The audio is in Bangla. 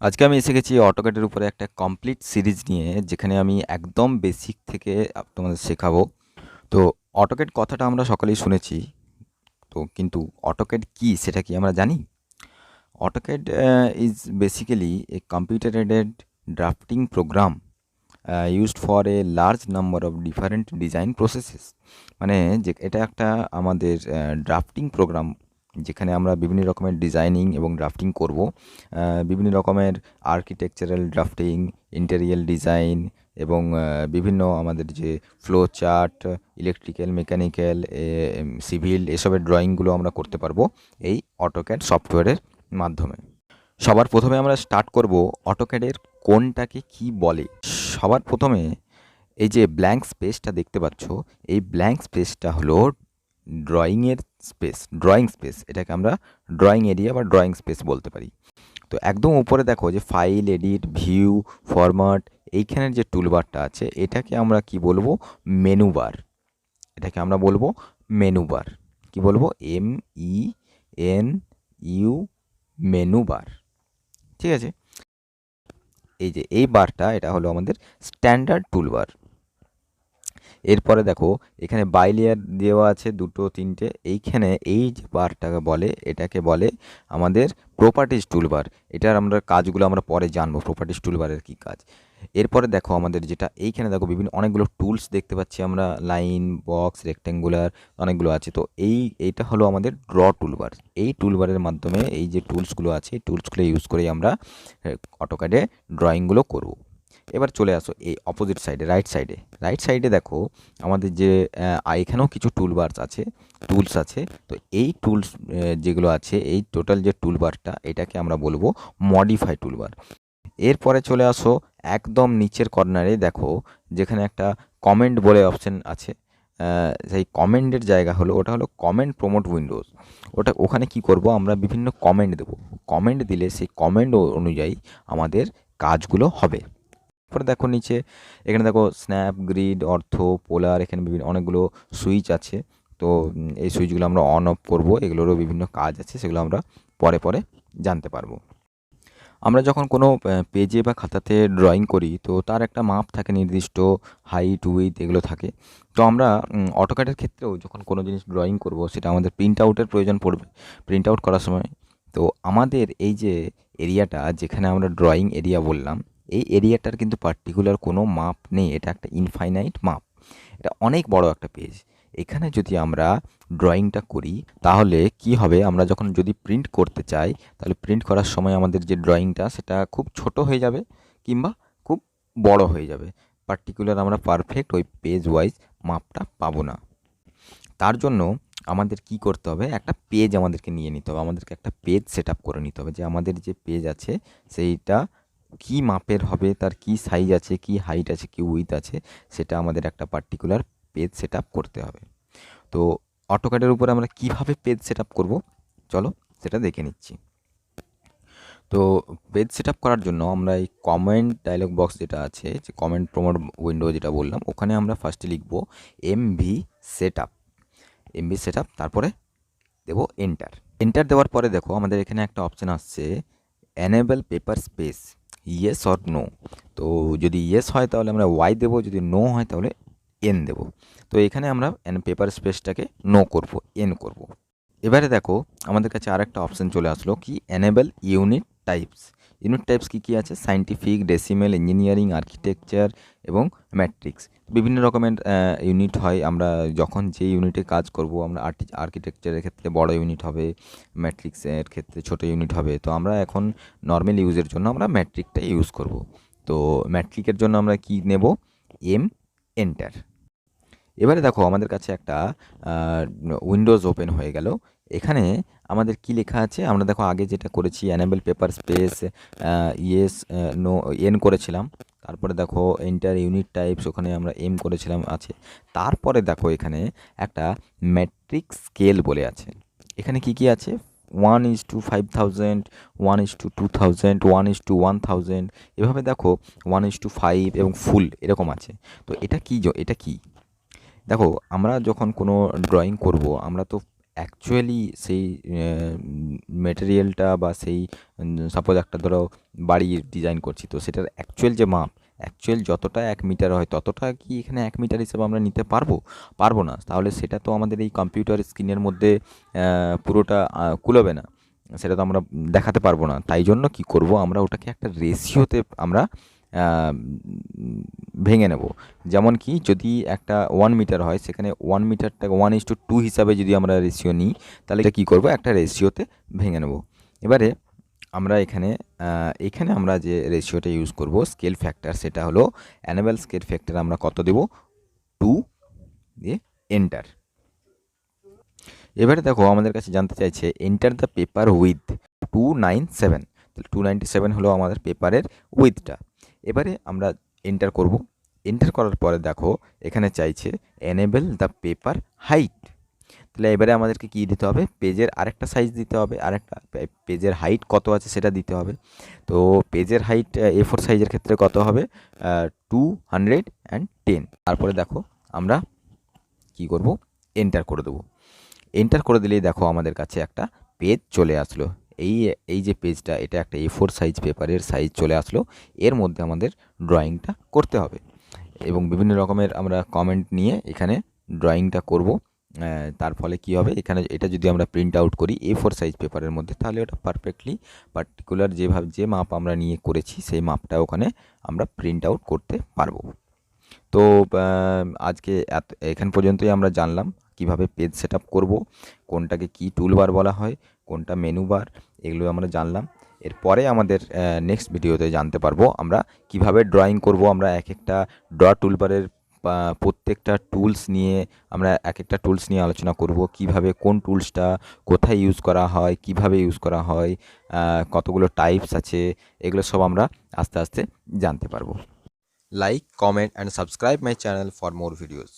আজকে আমি এসে গেছি অটোক্যাডের উপরে একটা কমপ্লিট সিরিজ নিয়ে, যেখানে আমি একদম বেসিক থেকে তোমাদের শেখাবো। তো অটোক্যাড কথাটা আমরা সকলেই শুনেছি, তো কিন্তু অটোক্যাড কি সেটা কি আমরা জানি? AutoCAD is basically a computer aided drafting program used for a large number of different design processes। মানে যে এটা একটা আমাদের ড্রাফটিং প্রোগ্রাম, যেখানে আমরা বিভিন্ন রকমের ডিজাইনিং এবং ড্রাফটিং করব। বিভিন্ন রকমের আর্কিটেকচারাল ড্রাফটিং, ইন্টেরিয়াল ডিজাইন এবং বিভিন্ন আমাদের যে flow chart, electrical, mechanical, civil এসবের ড্রয়িংগুলো আমরা করতে পারবো এই অটোক্যাড সফটওয়্যারের মাধ্যমে। সবার প্রথমে আমরা স্টার্ট করব অটোক্যাডের কোনটাকে কি বলে। সবার প্রথমে এই যে ব্ল্যাঙ্ক স্পেসটা দেখতে পাচ্ছ, এই ব্ল্যাঙ্ক স্পেসটা হলো ড্রয়িং স্পেস। এটাকে আমরা ড্রয়িং এরিয়া বা ড্রয়িং স্পেস বলতে পারি। তো একদম উপরে দেখো যে ফাইল, এডিট, ভিউ, ফরম্যাট, এইখানের যে টুলবারটা আছে এটাকে আমরা কি বলবো? Menu bar. এটাকে আমরা বলবো মেনু বার। কি বলবো? MENU, menu bar. ঠিক আছে, এই যে এই বারটা এটা হলো আমাদের স্ট্যান্ডার্ড টুলবার। এরপরে দেখো এখানে বাই লেয়ার দেওয়া আছে দুটো তিনটে। এইখানে এই যে বারটাকে বলে, এটাকে বলে আমাদের প্রপার্টিজ টুলবার। এটার আমরা কাজগুলো আমরা পরে জানবো, প্রপার্টিজ টুলবারের কী কাজ। এরপরে দেখো আমাদের যেটা এইখানে দেখো বিভিন্ন অনেকগুলো টুলস দেখতে পাচ্ছি আমরা, লাইন, বক্স, রেক্ট্যাঙ্গুলার, অনেকগুলো আছে। তো এইটা হলো আমাদের ড্র টুলবার। এই টুলবারের মাধ্যমে এই যে টুলসগুলো আছে, এই টুলসগুলো ইউজ করেই আমরা অটোক্যাডে ড্রয়িংগুলো করব। এবার চলে আসো এই অপোজিট সাইডে, রাইট সাইডে দেখো আমাদের যে এখানেও কিছু টুলস আছে। তো এই টুলস যেগুলো আছে, এই টোটাল যে টুলবারটা, এটাকে আমরা বলবো মডিফাই টুলবার। এরপরে চলে আসো একদম নিচের কর্নারে, দেখো যেখানে একটা কমেন্ট বলে অপশন আছে। সেই কমেন্টের জায়গা হলো, ওটা হলো কমেন্ট প্রমোট উইন্ডোজ। ওখানে কি করব, আমরা বিভিন্ন কমেন্ট দেব। কমেন্ট দিলে সেই কমেন্ট অনুযায়ী আমাদের কাজগুলো হবে। তারপরে দেখো নিচে, এখানে দেখো স্ন্যাপ, গ্রিড, অর্থ, পোলার, এখানে বিভিন্ন অনেকগুলো সুইচ আছে। তো এই সুইচগুলো আমরা অন অফ করব। এগুলোরও বিভিন্ন কাজ আছে, সেগুলো আমরা পরে পরে জানতে পারবো। আমরা যখন কোনো পেজে বা খাতাতে ড্রয়িং করি, তো তার একটা মাপ থাকে নির্দিষ্ট, হাইট, উইথ এগুলো থাকে। তো আমরা অটোক্যাডের ক্ষেত্রেও যখন কোনো জিনিস ড্রয়িং করব, সেটা আমাদের প্রিন্ট আউটের প্রয়োজন পড়বে। প্রিন্ট আউট করার সময় তো আমাদের এই যে এরিয়াটা, যেখানে আমরা ড্রয়িং এরিয়া বললাম, এই এরিয়াটার কিন্তু পার্টিকুলার কোনো মাপ নেই। এটা একটা ইনফাইনাইট মাপ। এটা অনেক বড় একটা পেজ। এখানে যদি আমরা ড্রয়িংটা করি, তাহলে কি হবে, আমরা যখন যদি প্রিন্ট করতে চাই, তাহলে প্রিন্ট করার সময় আমাদের যে ড্রয়িংটা, সেটা খুব ছোট হয়ে যাবে কিংবা খুব বড় হয়ে যাবে। পার্টিকুলার আমরা পারফেক্ট ওই পেজ ওয়াইজ মাপটা পাবো না। তার জন্য আমাদের কি করতে হবে, একটা পেজ আমাদেরকে নিয়ে নিতে হবে। আমাদেরকে একটা পেজ সেট আপ করে নিতে হবে, যে আমাদের যে পেজ আছে সেইটা কি মাপের হবে, তার কি সাইজ আছে, কি হাইট আছে, কি উইথ আছে, সেটা আমাদের একটা পার্টিকুলার পেজ সেট আপ করতে হবে। তো অটোক্যাডের উপরে আমরা কিভাবে পেজ সেট আপ করবো, চলো সেটা দেখে নিচ্ছি। তো পেজ সেট আপ করার জন্য আমরা এই কমেন্ট ডায়লগ বক্স যেটা আছে, যে কমেন্ট প্রমোট উইন্ডো যেটা বললাম, ওখানে আমরা ফার্স্টে লিখবো এমভি সেট আপ, তারপরে দেবো এন্টার দেওয়ার পরে দেখো আমাদের এখানে একটা অপশান আসছে, enable paper space, yes or no. তো যদি ইয়েস হয় তাহলে আমরা ওয়াই দেবো, যদি নো হয় তাহলে এন দেবো। তো এখানে আমরা পেপার স্পেসটাকে নো করব, এন করব। এবারে দেখো আমাদের কাছে আরেকটা অপশান চলে আসলো, কি এনেবল ইউনিট টাইপস কী কী আছে, সায়েন্টিফিক, ডেসিমেল, ইঞ্জিনিয়ারিং, আর্কিটেকচার এবং ম্যাট্রিক্স। বিভিন্ন রকমের ইউনিট হয়। আমরা যখন যে ইউনিটে কাজ করব, আমরা আর্কিটেকচারের ক্ষেত্রে বড় ইউনিট হবে, ম্যাট্রিক্সের ক্ষেত্রে ছোট ইউনিট হবে। তো আমরা এখন নর্মাল ইউজের জন্য আমরা ম্যাট্রিকটা ইউজ করব। তো ম্যাট্রিকের জন্য আমরা কি নেব, এন্টার। এবারে দেখো আমাদের কাছে একটা উইন্ডোজ ওপেন হয়ে গেল। এখানে আমাদের কি লেখা আছে, আমরা দেখো আগে যেটা করেছি, enable paper space, yes, no, N করেছিলাম। তারপরে দেখো এন্টার ইউনিট টাইপস, ওখানে আমরা এম করেছিলাম আছে। তারপরে দেখো এখানে একটা ম্যাট্রিক স্কেল বলে আছে। এখানে কি কি আছে, 1:5000, 1:2000, 1:1000, এভাবে দেখো 1:5 এবং ফুল এরকম আছে। তো এটা কি দেখো আমরা যখন কোনো ড্রয়িং করব, আমরা তো অ্যাকচুয়ালি সেই মেটেরিয়ালটা বা সেই সাপোজ একটা ধরো বাড়ির ডিজাইন করছি, তো সেটার অ্যাকচুয়াল যে মাপ, অ্যাকচুয়াল যতটা 1 মিটার হয় ততটা কি এখানে 1 মিটার হিসেবে আমরা নিতে পারবো? পারবো না। তাহলে সেটা তো আমাদের এই কম্পিউটার স্ক্রিনের মধ্যে পুরোটা কুলোবে না, সেটা তো আমরা দেখাতে পারবো না। তাই জন্য কি করব, আমরা ওটাকে একটা রেশিওতে আমরা ভেঙে নেব। যেমন কি যদি একটা 1 মিটার হয়, সেখানে 1 মিটারটাকে 1:2 হিসাবে যদি আমরা রেশিও নিই, তাহলে এটা কী করবো, একটা রেশিওতে ভেঙে নেব। এবারে আমরা এখানে আমরা যে রেশিওটা ইউজ করব স্কেল ফ্যাক্টর, সেটা হলো অ্যানুয়াল স্কেল ফ্যাক্টর আমরা কত দেব, 2 দিয়ে এন্টার। এবারে দেখো আমাদের কাছে জানতে চাইছে এন্টার দ্য পেপার উইথ 297, তাহলে 297 হলো আমাদের পেপারের উইথটা। এবারে আমরা এন্টার করব। এন্টার করার পরে দেখো এখানে চাইছে এনেবল দ্য পেপার হাইট। তাহলে এবারে আমাদেরকে কি দিতে হবে, পেজের আরেকটা সাইজ দিতে হবে, আরেকটা পেজের হাইট কত আছে সেটা দিতে হবে। তো পেজের হাইট A4 সাইজের ক্ষেত্রে কত হবে, 210। তারপরে দেখো আমরা কি করব, এন্টার করে দেবো। এন্টার করে দিলেই দেখো আমাদের কাছে একটা পেজ চলে আসলো। এই যে পেজটা, এটা একটা A4 সাইজ পেপারের সাইজ চলে আসলো। এর মধ্যে আমাদের ড্রয়িংটা করতে হবে এবং বিভিন্ন রকমের আমরা কমেন্ট নিয়ে এখানে ড্রয়িংটা করব। তার ফলে কি হবে, এখানে এটা যদি আমরা প্রিন্ট আউট করি A4 সাইজ পেপারের মধ্যে, তাহলে ওটা পারফেক্টলি পার্টিকুলার যেভাবে যে মাপ আমরা নিয়ে করেছি সেই মাপটা ওখানে আমরা প্রিন্ট আউট করতে পারবো। তো আজকে এখান পর্যন্তই আমরা জানলাম কিভাবে পেজ সেট আপ করবো, কোনটাকে কি টুলবার বলা হয়, কোনটা মেনু বার, এগুলো আমরা জানলাম। এরপরে আমাদের নেক্সট ভিডিওতে জানতে পারবো আমরা কিভাবে ড্রয়িং করব। আমরা এক একটা ড্র টুলবারের প্রত্যেকটা টুলস নিয়ে আমরা এক একটা টুলস নিয়ে আলোচনা করব, কিভাবে কোন টুলসটা কোথায় ইউজ করা হয়, কিভাবে ইউজ করা হয়, কতগুলো টাইপস আছে, এগুলো সব আমরা আস্তে আস্তে জানতে পারবো। Like, comment and subscribe my channel for more videos.